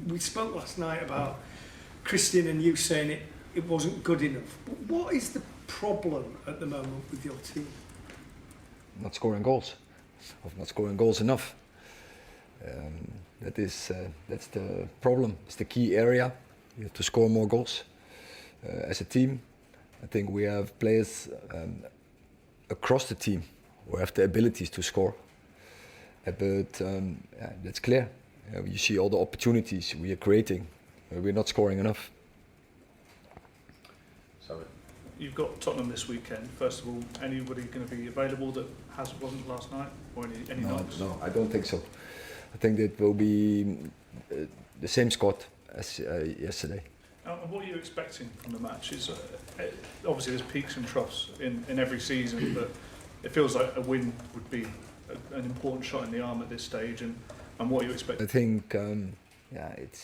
we spoke last night about Christian and you saying it wasn't good enough. But what is the problem at the moment with your team? Not scoring goals, of not scoring goals enough. That's the problem. It's the key area. You have to score more goals. As a team, I think we have players across the team who have the abilities to score. But that's clear. You see all the opportunities we are creating. We're not scoring enough. So you've got Tottenham this weekend. First of all, anybody going to be available that wasn't last night, or any knocks? No, I don't think so. I think it will be the same squad as yesterday. And what are you expecting from the match? It's, obviously, there's peaks and troughs in every season, but it feels like a win would be an important shot in the arm at this stage. And what are you expecting? I think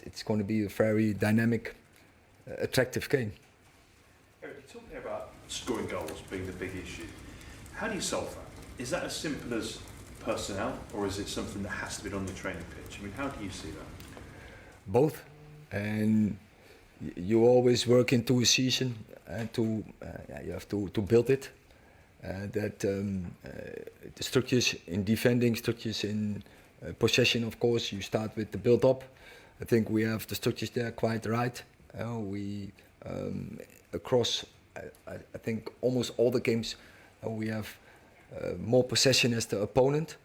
it's going to be a very dynamic, attractive game. Eric, you're talking about scoring goals being the big issue. How do you solve that? Is that as simple as personnel, or is it something that has to be done on the training pitch? I mean, how do you see that? Both, and you always work into a season, and you have to build it. The structures in defending, structures in possession, of course, you start with the build-up. I think we have the structures there quite right. We across, I think almost all the games, we have more possession as the opponent.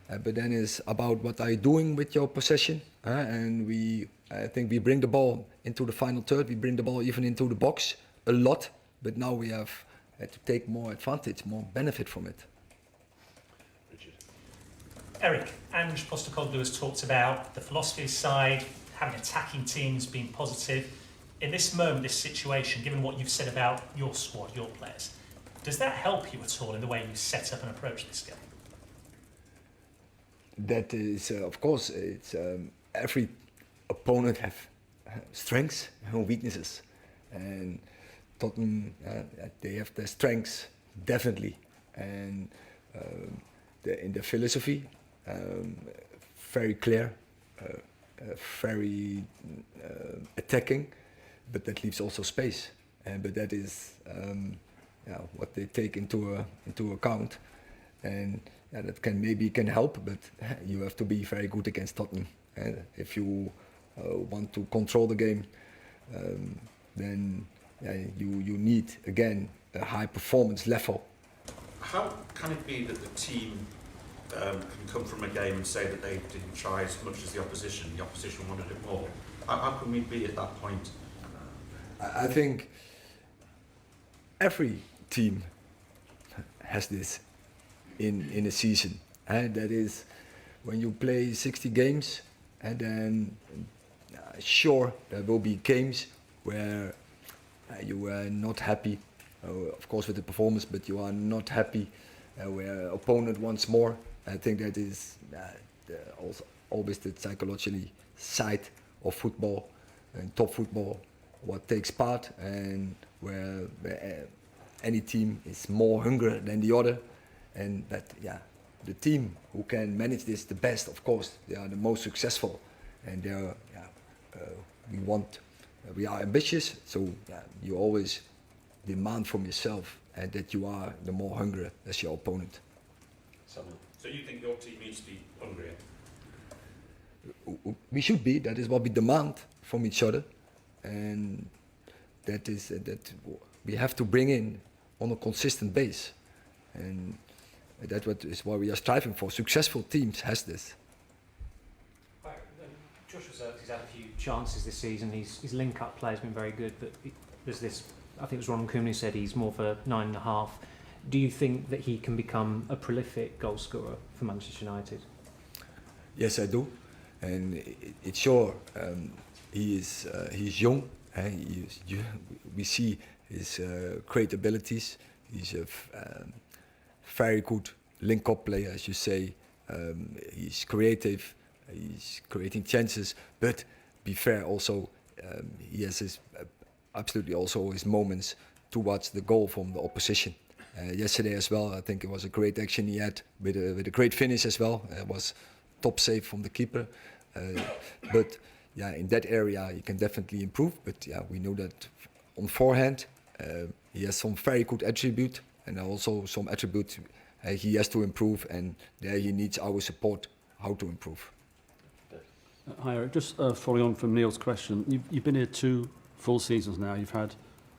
But then it's about what are you doing with your possession, and I think we bring the ball into the final third. We bring the ball even into the box a lot. But now we have to take more advantage, more benefit from it. Richard. Eric, Ange Postecoglou has talked about the philosophy side, having attacking teams, being positive. In this moment, this situation, given what you've said about your squad, your players, does that help you at all in the way you set up and approach this game? That is, of course, it's every opponent have strengths and weaknesses, and Tottenham they have their strengths definitely, and in the philosophy, very clear, very attacking, but that leaves also space, but that is what they take into account, and that can help, but you have to be very good against Tottenham. If you want to control the game, then you need again a high performance level. How can it be that the team can come from a game and say that they didn't try as much as the opposition wanted it more? How can we be at that point? I think every team has this in a season, and that is when you play 60 games, and then sure there will be games where you are not happy, of course with the performance, but you are not happy, where opponent wants more. I think that is also always the psychological side of football and top football, what takes part, and where any team is more hungry than the other, and that the team who can manage this the best, of course, they are the most successful, and they are we are ambitious, so you always demand from yourself and that you are the more hungry as your opponent. So you think your team needs to be hungrier? We should be. That is what we demand from each other, and that is that we have to bring in on a consistent base, and that is what we are striving for. Successful teams has this. Joshua Zirkzee had a few chances this season. His link-up play has been very good, but there's this. I think it was Ronald Koeman who said he's more for 9.5. Do you think that he can become a prolific goal scorer for Manchester United? Yes, I do, and it's sure he's young. We see his great abilities. He's a very good link-up player, as you say. He's creative. He's creating chances, but be fair also, he has his absolutely also his moments towards the goal from the opposition. Yesterday as well, I think it was a great action he had with a great finish as well. It was top save from the keeper. But yeah, in that area he can definitely improve. But yeah, we know that on forehand he has some very good attribute, and also some attribute he has to improve, and there he needs our support how to improve. Hi Eric, just following on from Neil's question, you've been here 2 full seasons now, you've had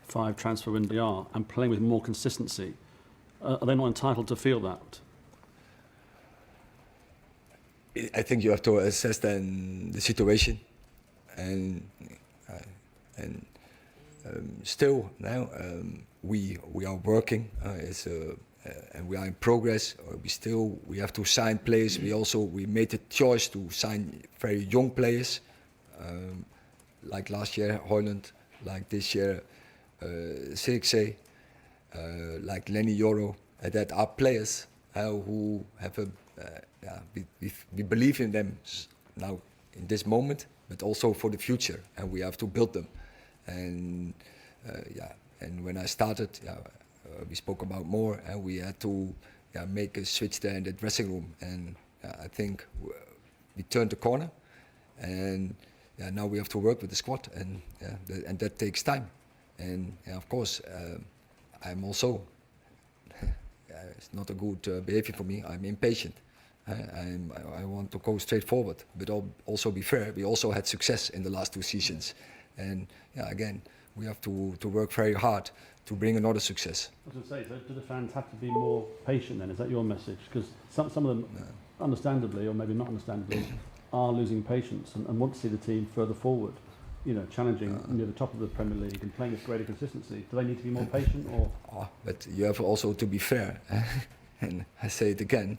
5 transfer windows and playing with more consistency. Are they not entitled to feel that? I think you have to assess then the situation, and still now we are working and we are in progress. We have to sign players. We made the choice to sign very young players, like last year Hoyland, like this year Sirkzee, like Lenny Yoro. That are players who have a we believe in them now in this moment, but also for the future, and we have to build them. And and when I started, we spoke about more, and we had to make a switch there in the dressing room. And I think we turned the corner, and now we have to work with the squad, and and that takes time. And of course, I'm also it's not a good behavior for me. I'm impatient. I want to go straight forward, but also be fair. We also had success in the last 2 seasons, and again, we have to work very hard to bring another success. I was going to say, so do the fans have to be more patient then? Is that your message? Because some of them, understandably, or maybe not understandably, are losing patience and want to see the team further forward, challenging near the top of the Premier League and playing with greater consistency. Do they need to be more patient, or? But you have also to be fair, and I say it again.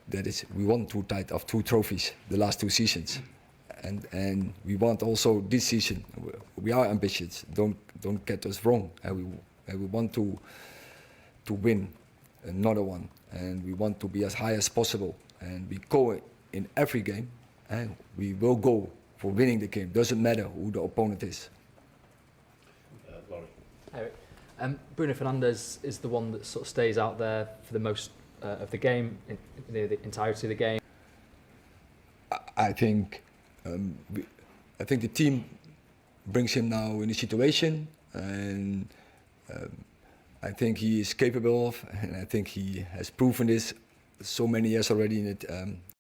That is, we won 2 trophies the last 2 seasons, and we want also this season. We are ambitious. Don't get us wrong. We want to win another one, and we want to be as high as possible. And we go in every game, and we will go for winning the game. Doesn't matter who the opponent is. Laurie. Eric, Bruno Fernandes is the one that sort of stays out there for the most of the game, in the entirety of the game. I think the team brings him now in a situation, and I think he is capable of, and I think he has proven this so many years already in it.